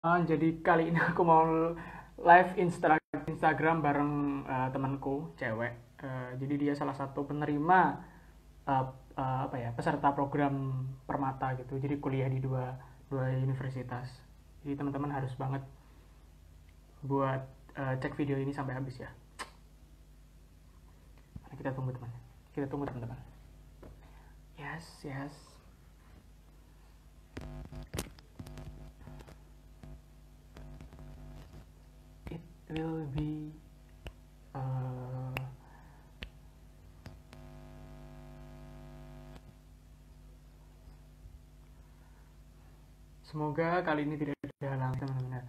Jadi kali ini aku mau live Instagram bareng temanku cewek. Jadi dia salah satu penerima eh, apa ya, peserta program Permata gitu. Jadi kuliah di dua dua universitas. Jadi teman-teman harus banget buat cek video ini sampai habis ya. Karena kita tunggu teman. Kita tunggu teman-teman. Yes, yes. It will be uh, semoga kali ini tidak ada halangan teman-teman.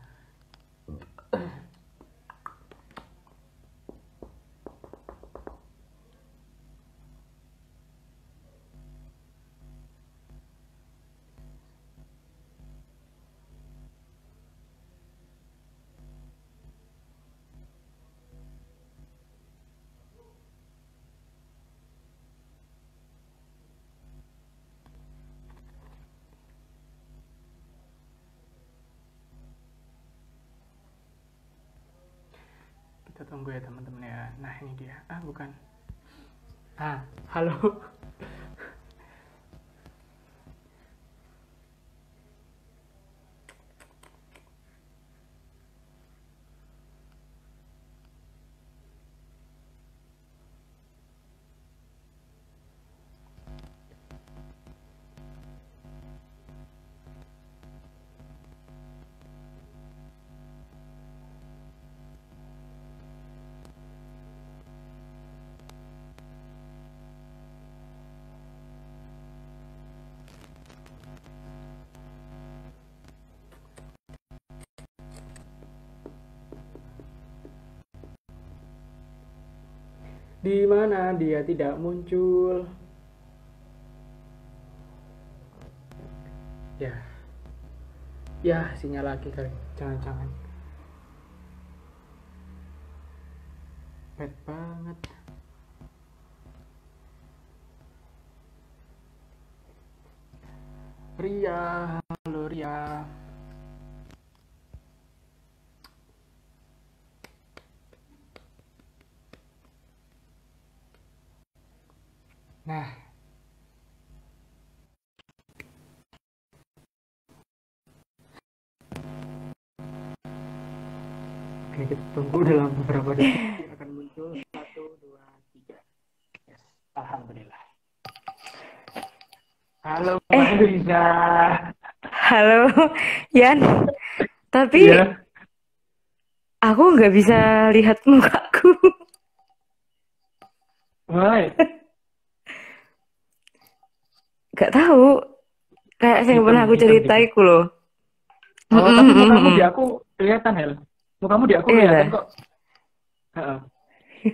Kita tunggu ya teman-teman ya. Nah ini dia. Bukan. Halo. Di mana dia tidak muncul? Ya, ya sinyal lagi kali. Jangan-jangan. Bad banget. Ria, halo Ria. Nah, oke, kita tunggu dalam beberapa detik akan muncul. 1, 2, 3. Yes, alhamdulillah. Halo Mbak Riza. Halo, Yan. Tapi Iya. aku nggak bisa lihat mukaku. Why? Nggak tahu. Kayak yang Hitam, pernah aku hitam gitu. cerita loh. Oh, tapi mukamu di aku kelihatan, Hel. Mukamu di aku Iya kelihatan lah. kok. Heeh.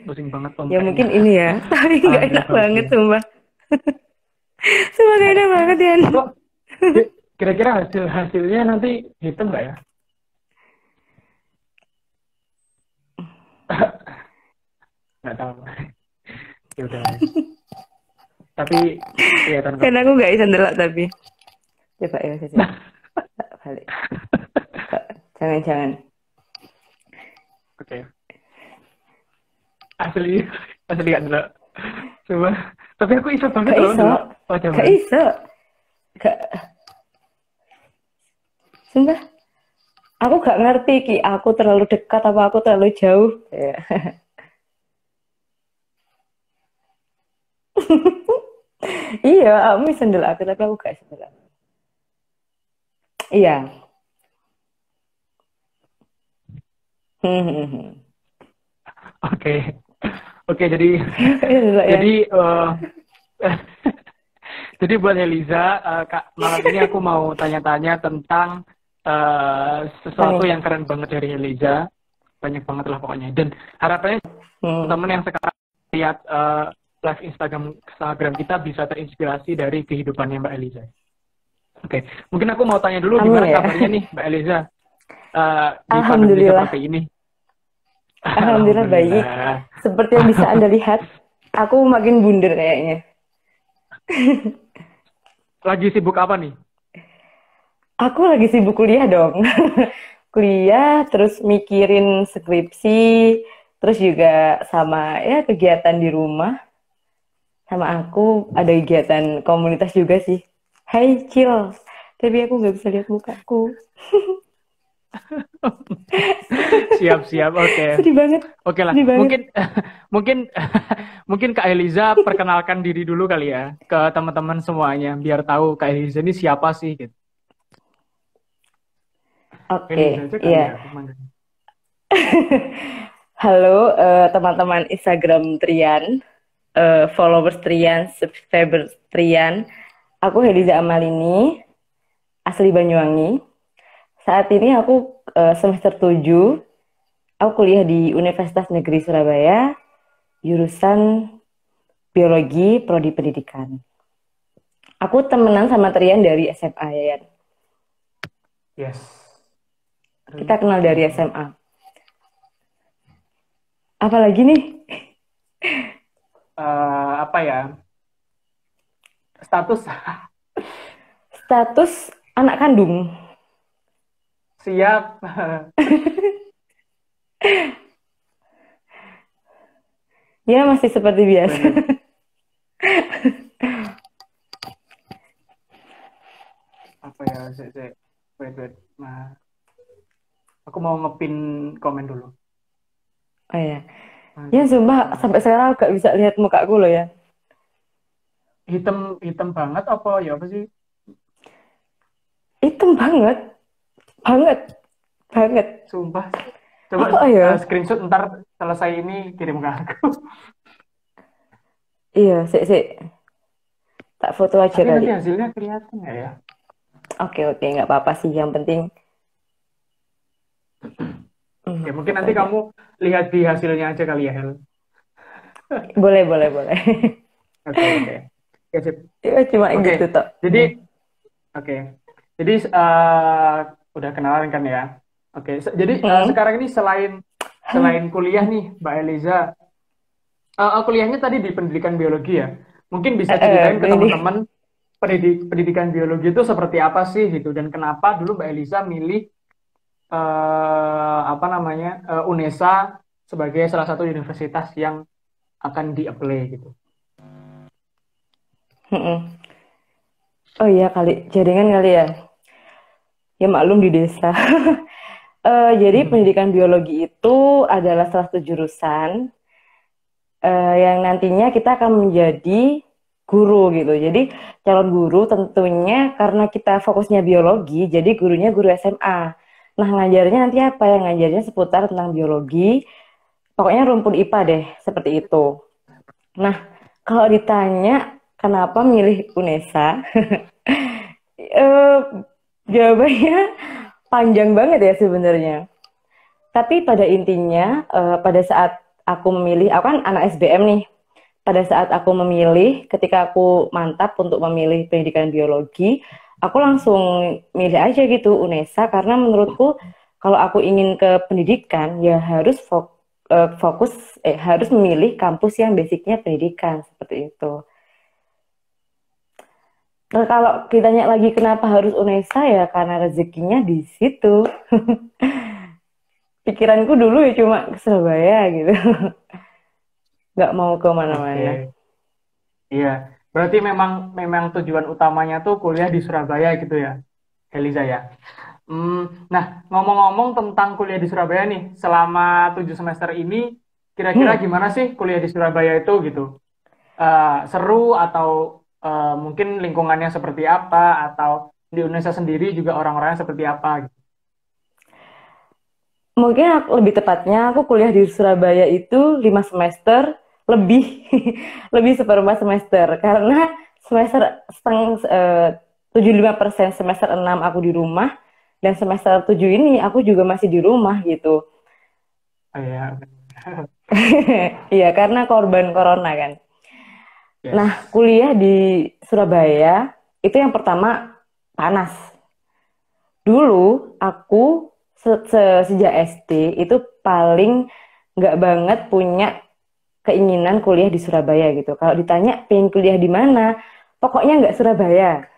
Pusing banget Ya ompeknya. mungkin ini ya. Tapi nggak Alhamdulillah enak kalau banget, dia. sumpah. Sumpah nggak enak banget, Yan. Kok kira-kira hasilnya nanti hitam nggak ya? Nggak tahu. Ya udah. Tapi kelihatan kok. Karena aku nggak bisa ndelok tapi. Coba ya saja. Balik. Jangan-jangan. Oke. Asli nggak dulu. Coba. Tapi aku iso banget Gak loh iso. dulu. Gak iso. Gak. Sumpah. Aku gak ngerti Ki, aku terlalu dekat apa aku terlalu jauh. Ya. Iya, kamu bisa ndelok aku tapi aku gak bisa ndelok. Iya. Oke. Oke, jadi Ndelok ya. jadi jadi buat Eliza, Kak, malam ini aku mau tanya-tanya tentang sesuatu yang keren banget dari Eliza. Banyak banget lah pokoknya. Dan harapannya teman yang sekarang lihat live Instagram kita bisa terinspirasi dari kehidupannya Mbak Eliza. Oke, mungkin aku mau tanya dulu gimana ya. kabarnya nih Mbak Eliza di pandemi Alhamdulillah. seperti ini. Alhamdulillah baik. Seperti yang bisa Anda lihat, aku makin bundar kayaknya. Lagi sibuk apa nih? Aku lagi sibuk kuliah dong. kuliah, terus mikirin skripsi, terus juga sama ya kegiatan di rumah. Sama aku ada kegiatan komunitas juga sih. Hai, Cil. Tapi aku nggak bisa lihat mukaku. Siap, oke. Sedih banget. Oke lah, Sedih banget. mungkin mungkin Kak Eliza perkenalkan diri dulu kali ya ke teman-teman semuanya biar tahu Kak Eliza ini siapa sih gitu. Eliza Oke, aja kali ya iya. aku manggilnya. Halo teman-teman Instagram Trian, followers Trian, subscribers Trian. Aku Heliza Amalini, asli Banyuwangi. Saat ini aku semester 7. Aku kuliah di Universitas Negeri Surabaya, jurusan Biologi, Prodi Pendidikan. Aku temenan sama Trian dari SMA ya, Yan. Yes. Kita kenal dari SMA. Apalagi nih? Apa ya? Status Status anak kandung. siap. Ya masih seperti biasa. Apa ya? Wait. Nah, aku mau ngepin komen dulu. Oh ya. Ya sumpah sampai sekarang gak bisa lihat mukaku loh ya. Hitam banget apa ya apa sih? Hitam banget. Banget. Sumpah. Coba Apa ya? screenshot ntar selesai ini kirim ke aku. Iya, sik. Tak foto aja Tapi nanti kali. hasilnya kelihatan nggak ya? Oke, nggak apa-apa sih. Yang penting. Oke, mungkin nanti aja. kamu lihat di hasilnya aja kali ya, Hel. Boleh. Oke. Ya, sip. Ya, cuma Oke, gitu toh. jadi jadi udah kenalan kan ya. Oke, jadi sekarang ini selain kuliah nih, Mbak Eliza, kuliahnya tadi di pendidikan biologi ya. Mungkin bisa ceritain ke teman-teman pendidikan biologi itu seperti apa sih gitu dan kenapa dulu Mbak Eliza milih UNESA sebagai salah satu universitas yang akan di-apply gitu. Oh iya kali, jaringan kali ya. Ya maklum di desa. Jadi pendidikan biologi itu adalah salah satu jurusan yang nantinya kita akan menjadi guru gitu. Jadi calon guru tentunya karena kita fokusnya biologi, jadi gurunya guru SMA. Nah ngajarnya nanti apa ya? Ngajarnya seputar tentang biologi. Pokoknya rumpun IPA deh, seperti itu. Nah, kalau ditanya kenapa milih UNESA, jawabannya panjang banget ya sebenarnya. Tapi pada intinya, pada saat aku memilih, aku kan anak SBM nih. Pada saat aku memilih, ketika aku mantap untuk memilih pendidikan biologi, aku langsung milih aja gitu UNESA karena menurutku kalau aku ingin ke pendidikan ya harus harus memilih kampus yang basicnya pendidikan seperti itu. Nah, kalau ditanya lagi kenapa harus UNESA ya karena rezekinya di situ. Pikiranku dulu ya cuma ke Surabaya gitu. Nggak mau ke mana-mana. Iya, berarti memang tujuan utamanya tuh kuliah di Surabaya gitu ya, Eliza ya. Nah, ngomong-ngomong tentang kuliah di Surabaya nih, selama 7 semester ini, kira-kira gimana sih kuliah di Surabaya itu gitu? Seru atau mungkin lingkungannya seperti apa? Atau di Indonesia sendiri juga orang-orangnya seperti apa? Gitu? Mungkin lebih tepatnya aku kuliah di Surabaya itu 5 semester lebih lebih seperempat semester karena semester 75% semester 6 aku di rumah dan semester 7 ini aku juga masih di rumah gitu. Oh, iya. Iya karena korban corona kan. Yes. Nah kuliah di Surabaya itu yang pertama panas. Dulu aku sejak SD itu paling nggak banget punya keinginan kuliah di Surabaya gitu. Kalau ditanya pengen kuliah di mana, pokoknya nggak Surabaya.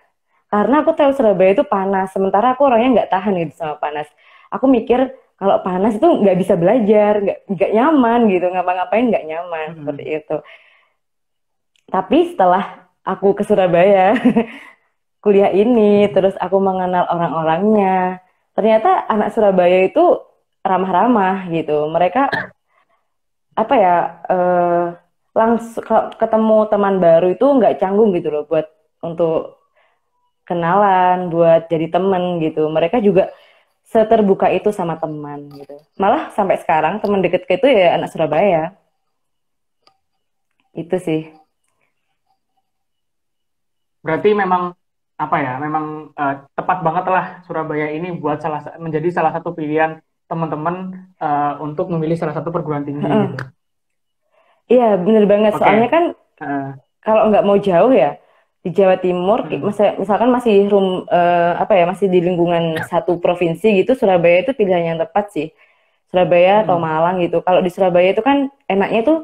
Karena aku tahu Surabaya itu panas, sementara aku orangnya nggak tahan gitu sama panas. aku mikir kalau panas itu nggak bisa belajar, nggak nyaman gitu, ngapa-ngapain nggak nyaman seperti itu. Tapi setelah aku ke Surabaya kuliah ini, terus aku mengenal orang-orangnya, ternyata anak Surabaya itu ramah-ramah gitu. Mereka apa ya, langsung ketemu teman baru itu nggak canggung gitu loh buat untuk kenalan, buat jadi temen gitu. Mereka juga seterbuka itu sama teman gitu. Malah sampai sekarang teman deketku itu ya anak Surabaya. Itu sih. Berarti memang apa ya? Memang tepat banget lah Surabaya ini buat menjadi salah satu pilihan teman-teman untuk memilih salah satu perguruan tinggi gitu. Iya, bener banget. Oke. Soalnya kan kalau nggak mau jauh ya di Jawa Timur, misalkan masih apa ya, masih di lingkungan satu provinsi gitu, Surabaya itu pilihan yang tepat sih. Surabaya atau Malang gitu. Kalau di Surabaya itu kan enaknya tuh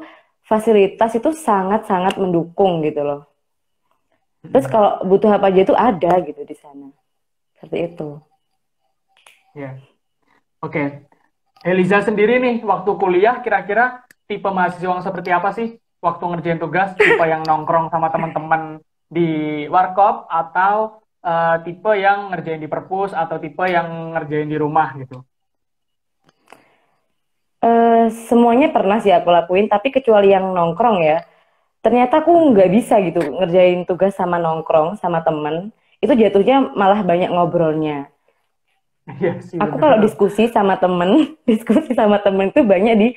fasilitas itu sangat-sangat mendukung gitu loh. Terus kalau butuh apa aja itu ada gitu di sana. Seperti itu. Ya. Oke. Eliza sendiri nih, waktu kuliah kira-kira tipe mahasiswa yang seperti apa sih? Waktu ngerjain tugas, tipe yang nongkrong sama teman-teman di warkop, atau tipe yang ngerjain di perpus, atau tipe yang ngerjain di rumah gitu? Semuanya pernah sih aku lakuin, tapi kecuali yang nongkrong ya. Ternyata aku nggak bisa gitu ngerjain tugas sama nongkrong sama temen. Itu jatuhnya malah banyak ngobrolnya. Iya sih, Aku bener. kalau diskusi sama temen, diskusi sama temen itu banyak di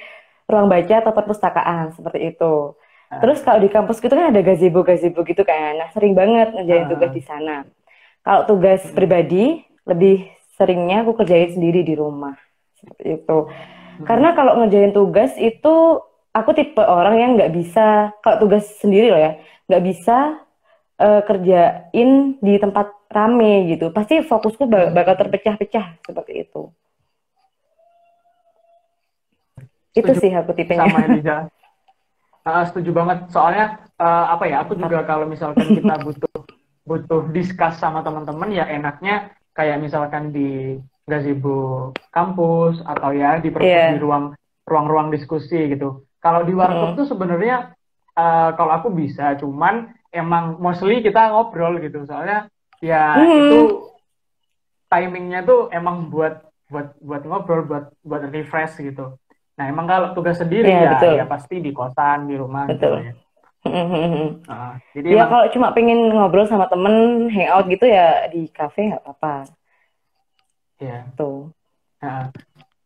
ruang baca atau perpustakaan seperti itu. Terus kalau di kampus gitu kan ada gazebo-gazebo gitu kan. Nah, sering banget ngerjain tugas di sana. Kalau tugas pribadi, lebih seringnya aku kerjain sendiri di rumah. Seperti itu. Karena kalau ngerjain tugas itu, aku tipe orang yang nggak bisa, kalau tugas sendiri loh ya, nggak bisa kerjain di tempat rame gitu. Pasti fokusku bakal terpecah-pecah seperti itu. Itu Setuju sih aku tipenya. sama Eliza. Setuju banget. Soalnya apa ya? Aku juga kalau misalkan kita butuh discuss sama teman-teman, ya enaknya kayak misalkan di gazebo kampus atau ya di di ruang-ruang diskusi gitu. Kalau di warkop tuh sebenarnya kalau aku bisa, cuman emang mostly kita ngobrol gitu. Soalnya ya itu timingnya tuh emang buat ngobrol, buat refresh gitu. Nah, emang kalau tugas sendiri Iya, ya betul. ya pasti di kosan, di rumah gitu Betul. lah ya. Jadi Ya emang kalau cuma pengen ngobrol sama temen, hangout gitu ya di kafe nggak apa-apa. ya. Tuh.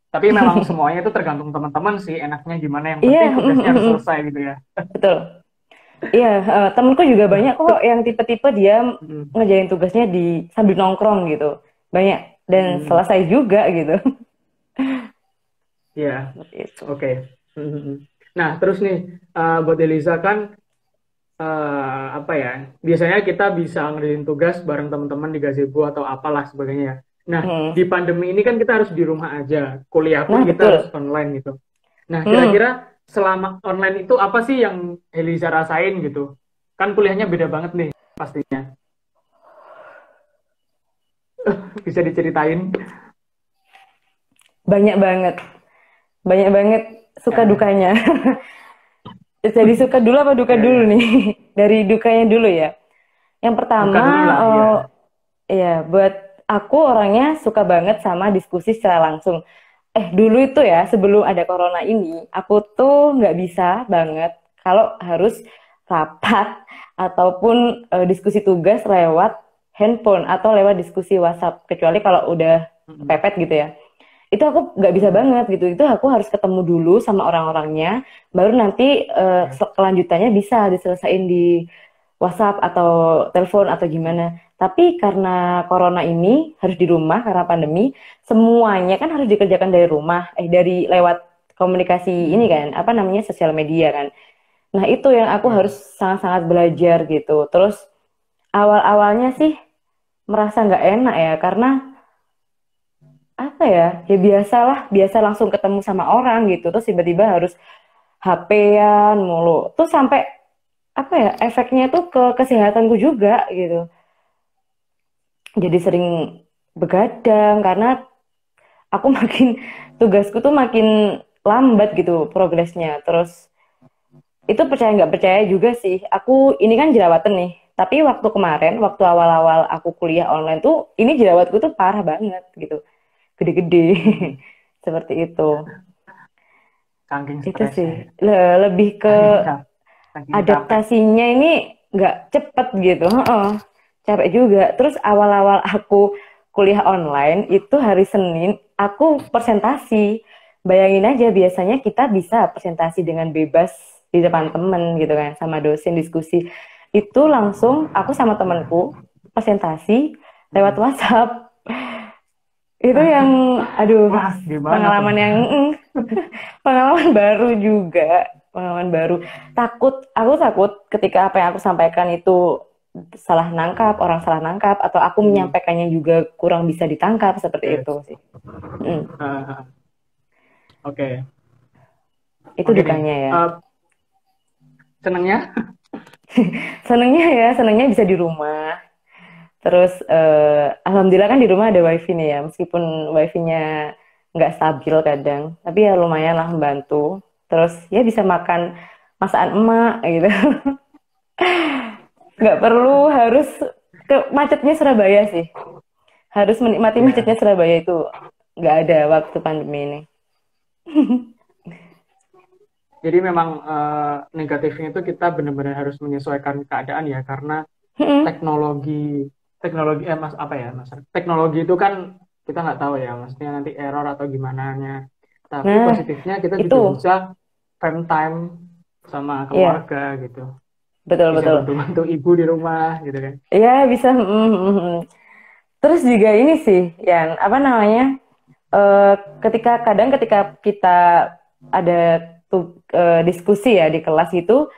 Tapi memang semuanya itu tergantung teman-teman sih, enaknya gimana. Yang Iya, penting tugasnya harus selesai gitu ya. betul. Iya, temenku juga banyak kok yang tipe-tipe dia ngerjain tugasnya sambil nongkrong gitu. Banyak dan selesai juga gitu. Iya, Itu. oke. Nah, terus nih buat Eliza kan apa ya? Biasanya kita bisa ngerjain tugas bareng teman-teman di gazebo atau apalah sebagainya ya. Nah, di pandemi ini kan kita harus di rumah aja. Kuliah pun kita betul. harus online gitu. Nah, kira-kira selama online itu apa sih yang Eliza rasain gitu? Kan kuliahnya beda banget nih pastinya. Bisa diceritain? Banyak banget. Banyak banget suka dukanya. Jadi suka dulu apa duka dulu nih? Dari dukanya dulu ya. Yang pertama, Duka dulu lah, ya. ya buat aku orangnya suka banget sama diskusi secara langsung. Dulu itu ya, sebelum ada corona ini, aku tuh nggak bisa banget kalau harus rapat ataupun diskusi tugas lewat handphone atau lewat diskusi WhatsApp. Kecuali kalau udah pepet gitu ya. Itu aku nggak bisa banget gitu. Itu aku harus ketemu dulu sama orang-orangnya, baru nanti kelanjutannya bisa diselesain di WhatsApp atau telepon atau gimana. Tapi karena corona ini harus di rumah karena pandemi, semuanya kan harus dikerjakan dari rumah, dari lewat komunikasi ini kan, apa namanya, sosial media kan. Nah itu yang aku harus sangat-sangat belajar gitu. Terus awal-awalnya sih merasa nggak enak ya, karena apa ya, biasa langsung ketemu sama orang gitu, terus tiba-tiba harus HP-an mulu, tuh sampai apa ya, efeknya tuh ke kesehatanku juga gitu. Jadi sering begadang karena aku makin tugasku tuh makin lambat gitu progresnya. Terus itu percaya nggak percaya juga sih. Aku ini kan jerawatan nih. Tapi waktu kemarin, waktu awal-awal aku kuliah online tuh, ini jerawatku tuh parah banget gitu. Gede-gede. Hmm, Seperti itu. saking Itu stres sih. ya. Lebih ke Saking capek. adaptasinya ini nggak cepet gitu. Heeh. Capek juga. Terus awal-awal aku kuliah online, itu hari Senin, aku presentasi. Bayangin aja, biasanya kita bisa presentasi dengan bebas di depan temen gitu kan, sama dosen diskusi. Itu langsung aku sama temenku presentasi lewat Hmm. WhatsApp. Itu yang, aduh, Wah, gimana tuh? pengalaman yang, pengalaman baru juga. Pengalaman baru. Aku takut ketika apa yang aku sampaikan itu salah nangkap, orang salah nangkap, atau aku Hmm, menyampaikannya juga kurang bisa ditangkap, seperti itu yes. sih. Mm. Oke, Itu oke nih. dukanya ya. Senangnya? Senengnya ya, senengnya bisa di rumah. Terus alhamdulillah kan di rumah ada wifi nih ya, meskipun wifi-nya nggak stabil kadang, tapi ya lumayan lah membantu. Terus ya bisa makan masakan emak gitu. Nggak perlu harus ke macetnya Surabaya sih. Harus menikmati Ya. macetnya Surabaya itu nggak ada waktu pandemi ini. Jadi memang negatifnya itu kita benar-benar harus menyesuaikan keadaan ya, karena Mm-mm. teknologi teknologi mas apa ya mas teknologi itu kan kita nggak tahu ya, maksudnya nanti error atau gimana nya. Tapi Nah, positifnya kita itu juga bisa spend time sama ya keluarga gitu, bisa betul-betul. bantu-bantu ibu di rumah gitu kan. Ya bisa. Terus juga ini sih, yang apa namanya? eh, ketika kita ada diskusi ya di kelas itu,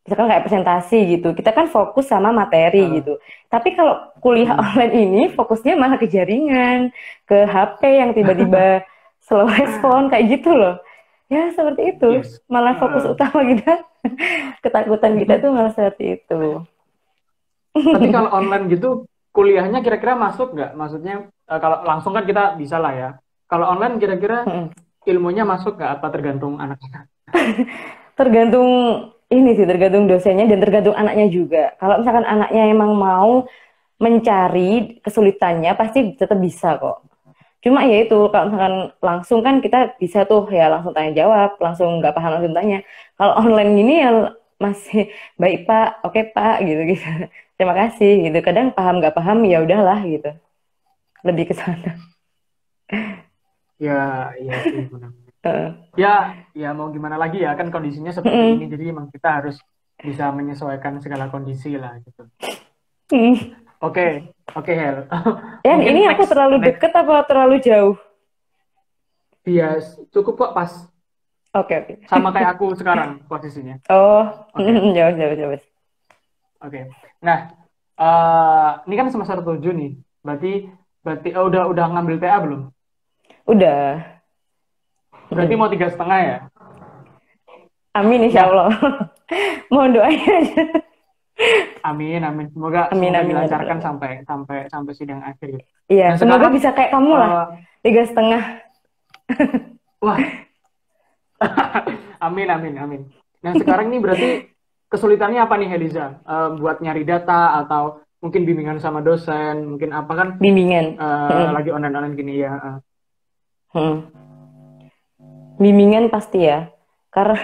misalkan kayak presentasi gitu, kita kan fokus sama materi Eh, gitu. Tapi kalau kuliah hmm. online ini fokusnya malah ke jaringan, ke HP yang tiba-tiba slow respon kayak gitu loh. Ya seperti itu. Yes. Malah fokus utama kita, ketakutan kita tuh malah seperti itu. Tapi kalau online gitu kuliahnya kira-kira masuk nggak? Maksudnya kalau langsung kan kita bisa lah ya. Kalau online kira-kira ilmunya masuk nggak? Apa tergantung anaknya? Tergantung ini sih, tergantung dosennya dan tergantung anaknya juga. Kalau misalkan anaknya emang mau mencari kesulitannya, pasti tetap bisa kok. Cuma ya itu, kalau misalkan langsung kan kita bisa tuh ya langsung tanya jawab, langsung nggak paham langsung tanya. Kalau online gini ya masih baik Pak, oke Pak, gitu gitu. Terima kasih gitu. Kadang paham nggak paham ya udahlah gitu. Lebih ke sana. Ya, iya sih benar. Heeh. Ya, ya mau gimana lagi ya, kan kondisinya seperti ini, Mm-mm. jadi emang kita harus bisa menyesuaikan segala kondisi lah gitu. Mm. Oke, oke Hel. Yan, Mungkin ini aku next terlalu next deket apa terlalu jauh? bias cukup kok, pas Oke, oke. sama kayak aku sekarang posisinya. Oh, Oke, jauh, jauh, jauh. oke. Nah, ini kan semester 7 nih. Berarti berarti udah ngambil TA belum? Udah. Berarti mau 3,5 ya? Amin insya Nah, Allah. Mohon doanya aja. amin amin. Semoga Amin, semoga amin ya Rabbal dilancarkan Alamin. sampai sampai sampai sidang akhir gitu. Iya, Nah, semoga sekarang bisa kayak kamu lah. eh, 3,5. wah, amin amin amin. Nah, sekarang ini berarti kesulitannya apa nih Heliza? Buat nyari data atau mungkin bimbingan sama dosen, mungkin apa kan Bimbingan. lagi Mm, online-online gini ya. mm. Bimbingan pasti ya. Karena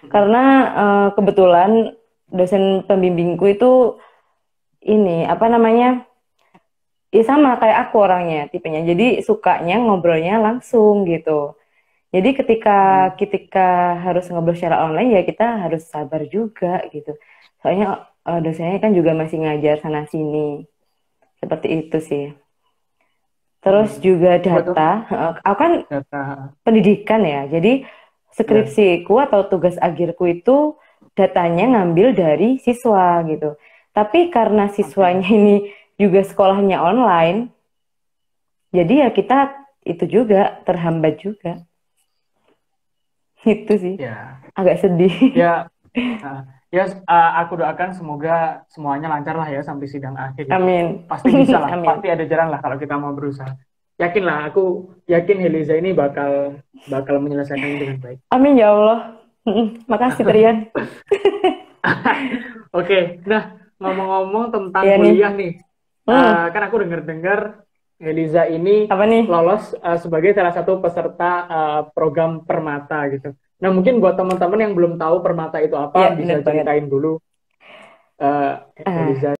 karena kebetulan dosen pembimbingku itu ini apa namanya? Ya sama kayak aku orangnya tipenya. Jadi sukanya ngobrolnya langsung gitu. Jadi ketika Hmm. ketika harus ngobrol secara online ya kita harus sabar juga gitu. Soalnya dosennya kan juga masih ngajar sana sini. Seperti itu sih. Terus Hmm. juga Betul. data, aku kan Data. pendidikan ya. Jadi Ya. skripsiku atau tugas akhirku itu datanya ngambil dari siswa gitu. Tapi karena Oke. siswanya ini juga sekolahnya online, jadi ya kita itu juga terhambat juga. Itu sih Ya. agak sedih. Ya. uh, ya, aku doakan semoga semuanya lancar lah ya sampai sidang akhir gitu. Amin. Pasti bisa lah. Pasti Amin. ada jalan lah kalau kita mau berusaha. yakin lah, aku yakin Heliza ini bakal bakal menyelesaikan dengan baik. Amin ya Allah. Makasih Trian. Oke, nah ngomong-ngomong tentang Iya nih. kuliah nih, Hmm, kan aku dengar-dengar Eliza ini apa nih? lolos sebagai salah satu peserta program Permata gitu. Nah mungkin buat teman-teman yang belum tahu Permata itu Iya, apa, bener bisa banget. ceritain dulu Ah, Eliza